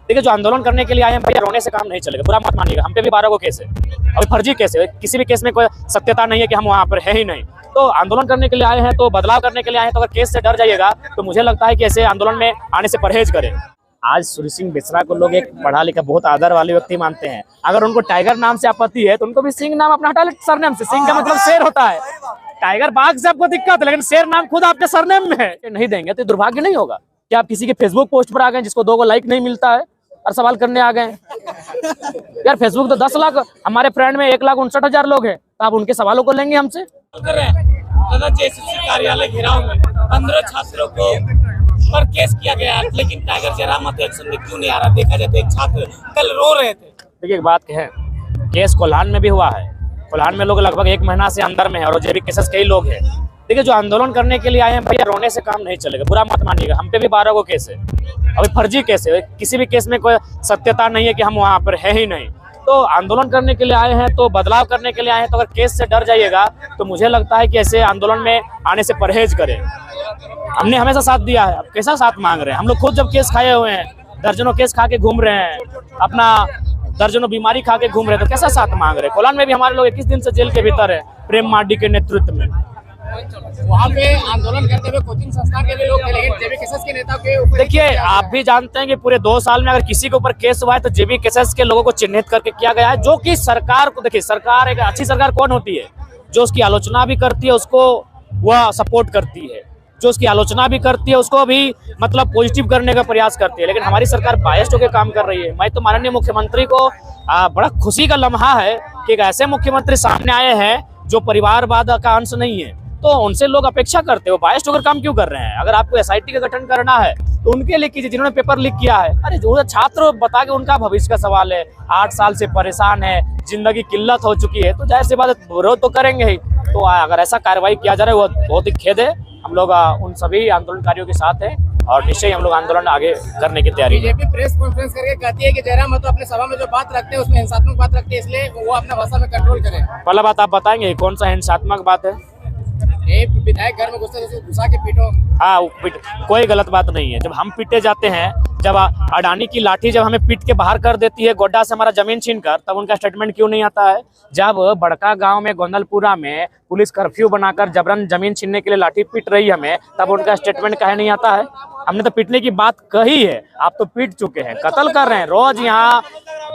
देखिए, जो आंदोलन करने के लिए आए हैं भैया, रोने से काम नहीं चलेगा, बुरा मत मानिएगा। हम पे भी 12 गो केस है, अभी फर्जी केस है, किसी भी केस में कोई सत्यता नहीं है कि हम वहाँ पर है ही नहीं। तो आंदोलन करने के लिए आए हैं, तो बदलाव करने के लिए आए हैं, तो अगर केस से डर जाइएगा तो मुझे लगता है कि ऐसे आंदोलन में आने से परहेज करें। आज सूर्य सिंह बेसरा को लोग एक पढ़ा लिखा बहुत आदर वाले व्यक्ति मानते हैं। अगर उनको टाइगर नाम से आपत्ति है तो उनको भी सिंह नाम अपना हटा ले सरनेम से। सिंह का मतलब शेर होता है, टाइगर बाघ से आपको दिक्कत है, लेकिन शेर नाम खुद आपके सरनेम में है। नहीं देंगे तो दुर्भाग्य नहीं होगा कि आप किसी के फेसबुक पोस्ट पर आ गए जिसको 2 लाइक नहीं मिलता है और सवाल करने आ गए। यार फेसबुक तो 10 लाख, हमारे फ्रेंड में 1,59,000 लोग हैं, तो आप उनके सवालों को लेंगे हमसे? कार्यालय घेराव में 15 छात्रों को पर केस किया गया, लेकिन टाइगर जयराम एक्शन में क्यों नहीं आ रहा? देखा जाए तो एक छात्र कल रो रहे थे। देखिए, एक बात है, केस कोल्हान में भी हुआ है। कोल्हान में लोग लगभग 1 महीना से अंदर में है और जेबी केसेस कई लोग हैं। देखिए, जो आंदोलन करने के लिए आए हैं भैया, रोने से काम नहीं चलेगा, बुरा मत मानिएगा। हम पे भी 12 गो केस है, अभी फर्जी केस है, किसी भी केस में कोई सत्यता नहीं है कि हम वहाँ पर है ही नहीं। तो आंदोलन करने के लिए आए हैं, तो बदलाव करने के लिए आए हैं, तो अगर केस से डर जाइएगा तो मुझे लगता है कि ऐसे आंदोलन में आने से परहेज करें। हमने हमेशा साथ दिया है, अब कैसा साथ मांग रहे हैं? हम लोग खुद जब केस खाए हुए हैं, दर्जनों केस खा के घूम रहे हैं, अपना दर्जनों बीमारी खा के घूम रहे हैं, तो कैसा साथ मांग रहे हैं? कोलान में भी हमारे लोग 21 दिन से जेल के भीतर है, प्रेम मार्डी के नेतृत्व में। वहाँ पे आंदोलन करते हुए कोचिंग संस्थान के भी लोग थे, लेकिन जेबी केसेस के नेता के ऊपर देखिए, आप भी जानते हैं कि पूरे 2 साल में अगर किसी के ऊपर केस हुआ है तो जेबी केसेस के लोगों को चिन्हित करके किया गया है, जो कि सरकार को, देखिए सरकार, एक अच्छी सरकार कौन होती है? जो उसकी आलोचना भी करती है उसको वह सपोर्ट करती है, जो उसकी आलोचना भी करती है उसको भी मतलब पॉजिटिव करने का प्रयास करती है। लेकिन हमारी सरकार बायस्ड होकर काम कर रही है। मैं तो माननीय मुख्यमंत्री को बड़ा खुशी का लम्हा है कि एक ऐसे मुख्यमंत्री सामने आए हैं जो परिवारवाद का अंश नहीं है, तो उनसे लोग अपेक्षा करते हो। बायस्ड होकर काम क्यों कर रहे हैं? अगर आपको एसआईटी का गठन करना है तो उनके लिए कीजिए जिन्होंने पेपर लीक किया है। अरे जो छात्र बता के उनका भविष्य का सवाल है, 8 साल से परेशान है, जिंदगी किल्लत हो चुकी है, तो जाहिर सी बात है विरोध तो करेंगे ही। तो अगर ऐसा कार्रवाई किया जा रहा है वो बहुत ही खेद है। हम लोग उन सभी आंदोलनकारियों के साथ हैं और निश्चय हम लोग आंदोलन आगे करने की तैयारी है। बीजेपी प्रेस कॉन्फ्रेंस करके कहती है कि जयराम महतो अपने सभा में जो बात रखते हैं उसमें हिंसात्मक बात रखते हैं, इसलिए वो अपना भाषा में कंट्रोल करें। पहला बात आप बताएंगे कौन सा हिंसात्मक बात है? विधायक घर में घुसा के पीटो। हाँ, कोई गलत बात नहीं है। जब हम पीटे जाते हैं, जब अडानी की लाठी जब हमें पीट के बाहर कर देती है गोड्डा से हमारा जमीन छीनकर, तब उनका स्टेटमेंट क्यों नहीं आता है? जब बड़का गांव में गोंदलपुरा में पुलिस कर्फ्यू बनाकर जबरन जमीन छीनने के लिए लाठी पीट रही हमें, तब उनका स्टेटमेंट काहे नहीं आता है? हमने तो पीटने की बात कही है, आप तो पीट चुके हैं, कत्ल कर रहे हैं। रोज यहाँ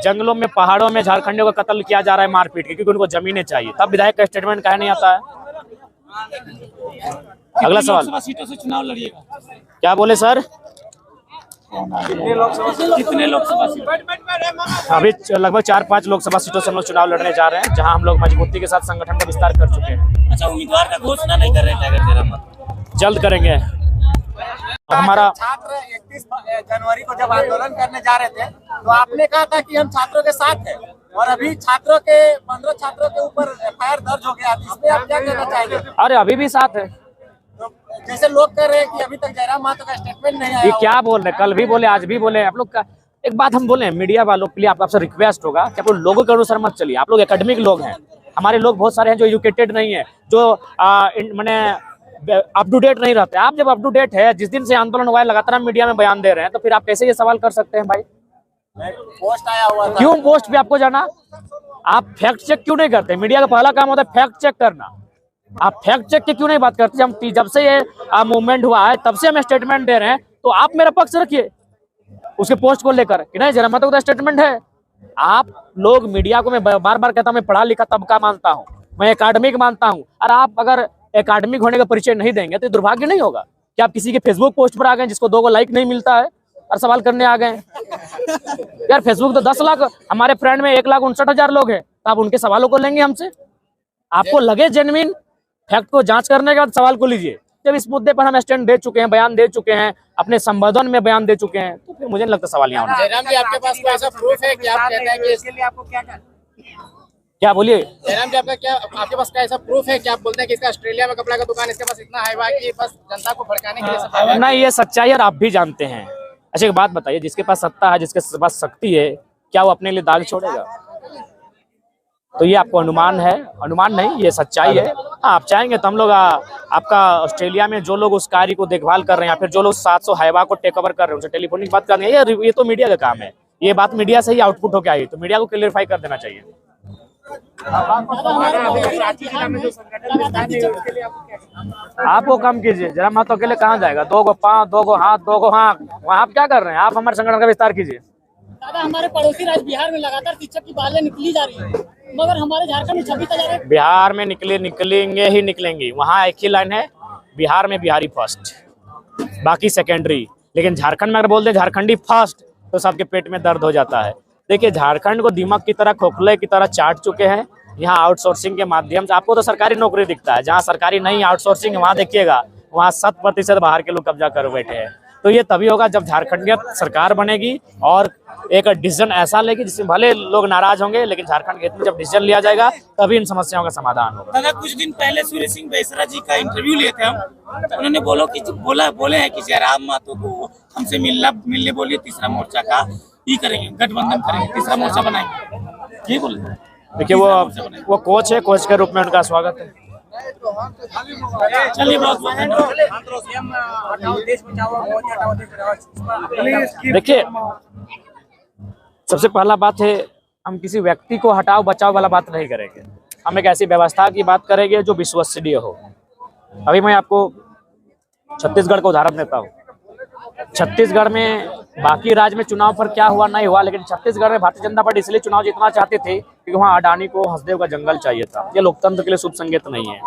जंगलों में, पहाड़ों में झारखंडियों का कत्ल किया जा रहा है मारपीट के, क्योंकि उनको जमीनें चाहिए। तब विधायक का स्टेटमेंट काहे नहीं आता है? अगला सवाल, सीटों से चुनाव लड़िएगा? क्या बोले सर? कितने लोकसभा सीट? अभी लगभग 4-5 लोकसभा सीटों से हम लोग चुनाव लड़ने जा रहे हैं, जहां हम लोग मजबूती के साथ संगठन का विस्तार कर चुके हैं। अच्छा, उम्मीदवार का घोषणा नहीं कर रहे टाइगर जयराम? जल्द करेंगे। हमारा छात्र 31 जनवरी को जब आंदोलन करने जा रहे थे तो आपने कहा था कि हम छात्रों के साथ हैं, और अभी 15 छात्रों के ऊपर एफआईआर दर्ज हो गया, इसमें आप क्या कहना चाहेंगे? अरे अभी भी साथ है। तो जैसे लोग कह रहे हैं कि अभी तक जयराम महतो का स्टेटमेंट नहीं आया। ये क्या बोल रहे हैं? कल भी बोले, आज भी बोले। आप लोग का एक बात हम बोले, मीडिया वालों के लिए आपसे रिक्वेस्ट होगा कि आप लोग लोगों के अनुसार मत चलिए। आप लोग एकेडमिक लोग हैं, हमारे लोग बहुत सारे हैं जो एजुकेटेड नहीं है, जो मैंने अप टू डेट नहीं रहते। आप जब अप टू डेट है, जिस दिन से आंदोलन हुआ है लगातार मीडिया में बयान दे रहे हैं, तो फिर आप कैसे ये सवाल कर सकते हैं भाई? पोस्ट आया हुआ था। क्यों पोस्ट पे आपको जाना? आप फैक्ट चेक क्यों नहीं करते? मीडिया का पहला काम होता है फैक्ट चेक करना। आप फैक्ट चेक की क्यों नहीं बात करते? हम जब से ये मूवमेंट हुआ है तब से हम स्टेटमेंट दे रहे हैं, तो आप मेरा पक्ष रखिए उसके पोस्ट को लेकर कि नहीं जयराम महतो का स्टेटमेंट है। आप लोग मीडिया को मैं बार बार कहता हूँ, मैं पढ़ा लिखा तबका मानता हूँ, मैं एकेडमिक मानता हूँ, और आप अगर एकेडमिक होने का परिचय नहीं देंगे तो दुर्भाग्य नहीं होगा कि आप किसी के फेसबुक पोस्ट पर आ गए जिसको 2 लाइक नहीं मिलता है और सवाल करने आ गए। यार फेसबुक तो 10 लाख, हमारे फ्रेंड में 1,59,000 लोग हैं, तो आप उनके सवालों को लेंगे हमसे? आपको लगे जेन्युइन, फैक्ट को जांच करने के बाद सवाल को लीजिए। जब इस मुद्दे पर हम स्टैंड दे चुके हैं, बयान दे चुके हैं, अपने संबोधन में बयान दे चुके हैं, तो फिर मुझे नहीं लगता सवाल यहाँ होना। जयराम जी, आपके पास कोई ऐसा प्रूफ है कि आप कहते हैं कि इसके लिए आपको क्या बोलिए? जयराम जी, आपके पास क्या ऐसा प्रूफ है कि आप बोलते हैं कि इसका ऑस्ट्रेलिया में कपड़ा का दुकान, इसके पास इतना हाइवा कि बस जनता को भड़काने के लिए? नहीं, ये सच्चाई और आप भी जानते हैं। अच्छा एक बात बताइए, जिसके पास सत्ता है, जिसके पास शक्ति है, क्या वो अपने लिए दाग छोड़ेगा? तो ये आपको अनुमान है, अनुमान नहीं, ये सच्चाई है। हाँ, आप चाहेंगे तो हम लोग आपका ऑस्ट्रेलिया में जो लोग उस कार्य को देखभाल कर रहे हैं, या फिर जो लोग 700 हाइवा को टेक ओवर कर रहे हैं उनसे टेलीफोनिक बात कर रहे हैं, ये तो मीडिया का काम है। ये बात मीडिया से ही आउटपुट होकर आई, तो मीडिया को क्लियरफाई कर देना चाहिए। आपको कम कीजिए जरा, मत अकेले कहाँ जाएगा, 2 गो पाँव 2 गो हाथ 2 गो हाँ, वहाँ आप क्या कर रहे हैं? आप हमारे संगठन का विस्तार कीजिए। दादा हमारे पड़ोसी राज्य बिहार में लगातार शिक्षक की बहालियां निकली जा रही है, मगर हमारे झारखंड में 26 हजार। बिहार में निकलेंगे ही निकलेंगी, वहाँ एक ही लाइन है, बिहार में बिहारी फर्स्ट, बाकी सेकेंडरी। लेकिन झारखंड में अगर बोल दें झारखंडी फर्स्ट तो सबके पेट में दर्द हो जाता है। देखिए झारखंड को दीमक की तरह, खोखले की तरह चाट चुके हैं। यहाँ आउटसोर्सिंग के माध्यम से आपको तो सरकारी नौकरी दिखता है, जहाँ सरकारी नहीं आउटसोर्सिंग है वहाँ देखिएगा वहाँ 100% बाहर के लोग कब्जा कर बैठे हैं। तो ये तभी होगा जब झारखंडियत सरकार बनेगी और एक डिसीजन ऐसा लेगी जिसमें भले लोग नाराज होंगे, लेकिन झारखंड के हित में जब डिसीजन लिया जाएगा तभी इन समस्याओं का समाधान होगा। दादा कुछ दिन पहले सूर्य सिंह बेसरा जी का इंटरव्यू लिए थे हम, तो उन्होंने बोले हैं कि जयराम महतो को हमसे मिलने बोलिए, तीसरा मोर्चा का ही करेंगे, गठबंधन करेंगे, तीसरा मोर्चा बनाएंगे, ये बोले। देखिए वो कोच है, कोच के रूप में उनका स्वागत है। चलिए बहुत देखिए सबसे पहला बात है, हम किसी व्यक्ति को हटाओ बचाओ वाला बात नहीं करेंगे, हम एक ऐसी व्यवस्था की बात करेंगे जो विश्वसनीय हो। अभी मैं आपको छत्तीसगढ़ का उदाहरण देता हूँ। छत्तीसगढ़ में बाकी राज्य में चुनाव पर क्या हुआ नहीं हुआ, लेकिन छत्तीसगढ़ में भारतीय जनता पार्टी इसलिए चुनाव जीतना चाहते थे क्योंकि वहाँ अडानी को हंसदेव का जंगल चाहिए था। ये लोकतंत्र के लिए शुभ संकेत नहीं है।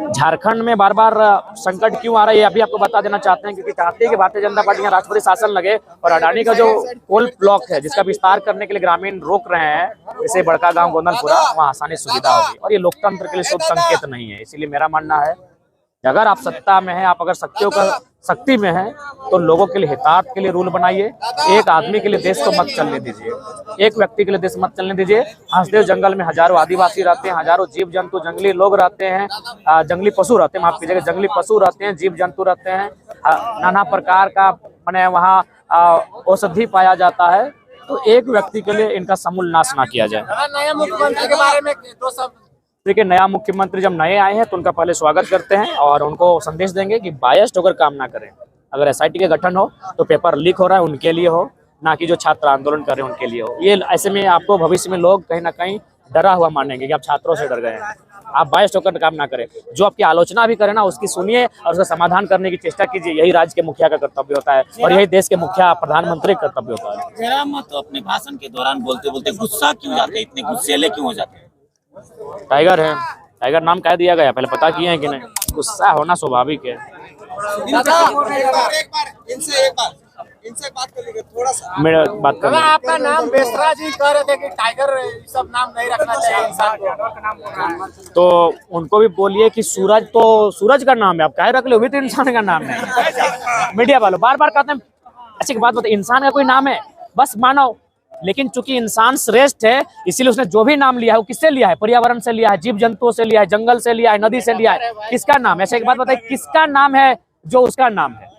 झारखंड में बार बार संकट क्यों आ रहा है ये अभी आपको बता देना चाहते हैं, क्योंकि चाहते हैं कि भारतीय जनता पार्टी यहाँ राष्ट्रपति शासन लगे और अडानी का जो कोल ब्लॉक है जिसका विस्तार करने के लिए ग्रामीण रोक रहे हैं, जैसे बड़का गांव गोंदलपुरा, वहाँ आसानी सुविधा होगी और ये लोकतंत्र के लिए शुभ संकेत नहीं है। इसीलिए मेरा मानना है अगर आप सत्ता में हैं, आप अगर शक्ति में हैं तो लोगों के लिए हितार्थ के लिए रूल बनाइए। एक आदमी के लिए देश को मत चलने दीजिए, एक व्यक्ति के लिए देश मत चलने दीजिए। हंसदेव जंगल में हजारों आदिवासी रहते हैं, हजारों जीव जंतु जंगली लोग रहते हैं, जंगली पशु रहते हैं, माफ कीजिएगा, जंगली पशु रहते हैं, जीव जंतु रहते हैं, नाना प्रकार का माने वहाँ औषधि पाया जाता है। तो एक व्यक्ति के लिए इनका समूल नाश ना किया जाए। नया मुख्यमंत्री के बारे में 2 शब्द। देखिए नया मुख्यमंत्री जब नए आए हैं तो उनका पहले स्वागत करते हैं और उनको संदेश देंगे कि बायस्ड होकर काम ना करें। अगर एसआईटी का गठन हो तो पेपर लीक हो रहा है उनके लिए हो, ना कि जो छात्र आंदोलन कर रहे हैं उनके लिए हो। ये ऐसे में आपको भविष्य में लोग कहीं ना कहीं डरा हुआ मानेंगे कि आप छात्रों से डर गए हैं। आप बायस्ड होकर काम ना करें, जो आपकी आलोचना भी करें ना उसकी सुनिए और उसका समाधान करने की चेष्टा कीजिए। यही राज्य के मुखिया का कर्तव्य होता है और यही देश के मुखिया प्रधानमंत्री का कर्तव्य होता है। जयराम महतो अपने भाषण के दौरान बोलते बोलते गुस्सा क्यों जाते, इतने गुस्सेले क्यों हो जाते? टाइगर है, टाइगर नाम कह दिया गया, पहले पता किए हैं कि नहीं? गुस्सा होना स्वाभाविक है। इनसे बात कर लीजिए थोड़ा सा। मेरा बात कर आपका नाम बेसरा जी कह रहे थे कि टाइगर सब नाम नहीं रखना चाहिए इंसान को, तो उनको भी बोलिए कि सूरज तो सूरज का नाम है, आप काहे रख लो, भी तो इंसान का नाम है। मीडिया वालों बार बार कहते हैं, अच्छी बात बताइए, इंसान का कोई नाम है बस मानो, लेकिन चूंकि इंसान श्रेष्ठ है इसीलिए उसने जो भी नाम लिया है वो किससे लिया है? पर्यावरण से लिया है, जीव जंतुओं से लिया है, जंगल से लिया है, नदी से लिया है। किसका नाम है? ऐसे एक बात बताइए, किसका नाम है जो उसका नाम है?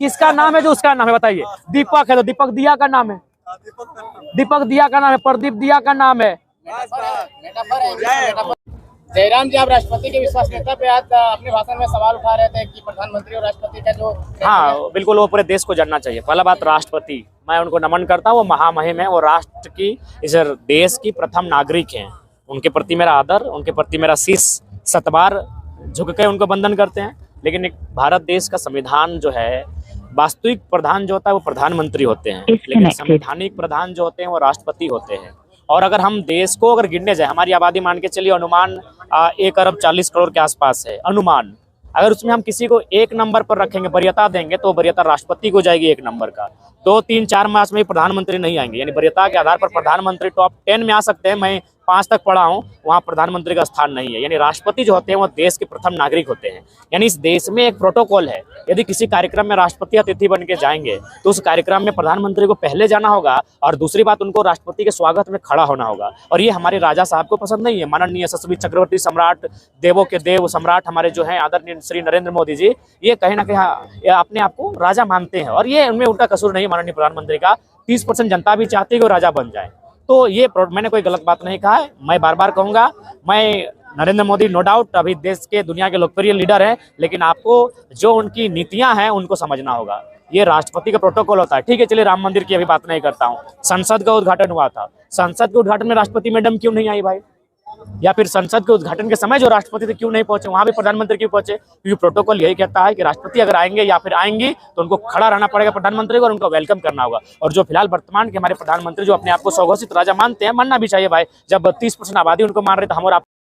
किसका नाम है जो उसका नाम है? बताइए। दीपक है तो दीपक दिया का नाम है, दीपक दिया का नाम है, प्रदीप दिया का नाम है। जयराम जी, आप राष्ट्रपति के विश्वसनीयता पे आज अपने भाषण में सवाल उठा रहे थे कि प्रधानमंत्री और राष्ट्रपति का जो। हाँ बिल्कुल, वो पूरे देश को जानना चाहिए। पहला बात, राष्ट्रपति मैं उनको नमन करता हूँ, वो महामहिम है, वो राष्ट्र की, इस देश की प्रथम नागरिक हैं। उनके प्रति मेरा आदर, उनके प्रति मेरा शीश सतबार झुक के उनको वंदन करते हैं। लेकिन एक भारत देश का संविधान जो है, वास्तविक प्रधान जो होता है वो प्रधानमंत्री होते हैं, लेकिन संवैधानिक प्रधान जो होते हैं वो राष्ट्रपति होते हैं। और अगर हम देश को अगर गिनने जाए, हमारी आबादी मान के चलिए अनुमान 1 अरब 40 करोड़ के आसपास है अनुमान। अगर उसमें हम किसी को 1 नंबर पर रखेंगे, वरीयता देंगे, तो वरीयता राष्ट्रपति को जाएगी 1 नंबर का। 2, 3, 4 मास में प्रधानमंत्री नहीं आएंगे, यानी वरीयता के आधार पर प्रधानमंत्री टॉप 10 में आ सकते हैं। मैं 5 तक पढ़ा हूँ, वहाँ प्रधानमंत्री का स्थान नहीं है। यानी राष्ट्रपति जो होते हैं वो देश के प्रथम नागरिक होते हैं। यानी इस देश में एक प्रोटोकॉल है, यदि किसी कार्यक्रम में राष्ट्रपति अतिथि बन के जाएंगे तो उस कार्यक्रम में प्रधानमंत्री को पहले जाना होगा और दूसरी बात उनको राष्ट्रपति के स्वागत में खड़ा होना होगा। और ये हमारे राजा साहब को पसंद नहीं है। माननीय यशस्वी चक्रवर्ती सम्राट, देवों के देव सम्राट हमारे जो हैं आदरणीय श्री नरेंद्र मोदी जी, ये कहीं ना कहीं अपने आप को राजा मानते हैं और ये उनमें उनका कसूर नहीं। माननीय प्रधानमंत्री का 30% जनता भी चाहती है कि वो राजा बन जाए। तो ये मैंने कोई गलत बात नहीं कहा है। मैं बार बार कहूँगा, मैं नरेंद्र मोदी नो डाउट अभी देश के दुनिया के लोकप्रिय लीडर हैं, लेकिन आपको जो उनकी नीतियां हैं उनको समझना होगा। ये राष्ट्रपति का प्रोटोकॉल होता है। ठीक है, चलिए राम मंदिर की अभी बात नहीं करता हूँ। संसद का उद्घाटन हुआ था, संसद के उद्घाटन में राष्ट्रपति मैडम क्यों नहीं आई भाई? या फिर संसद के उद्घाटन के समय जो राष्ट्रपति थे क्यों नहीं पहुंचे, वहां भी प्रधानमंत्री क्यों पहुंचे? क्योंकि प्रोटोकॉल यही कहता है कि राष्ट्रपति अगर आएंगे या फिर आएंगी तो उनको खड़ा रहना पड़ेगा प्रधानमंत्री को और उनको वेलकम करना होगा। और जो फिलहाल वर्तमान के हमारे प्रधानमंत्री जो अपने आप को स्वघोषित राजा मानते हैं, मानना भी चाहिए भाई, जब 32% आबादी उनको मान रहे थे, हम और आप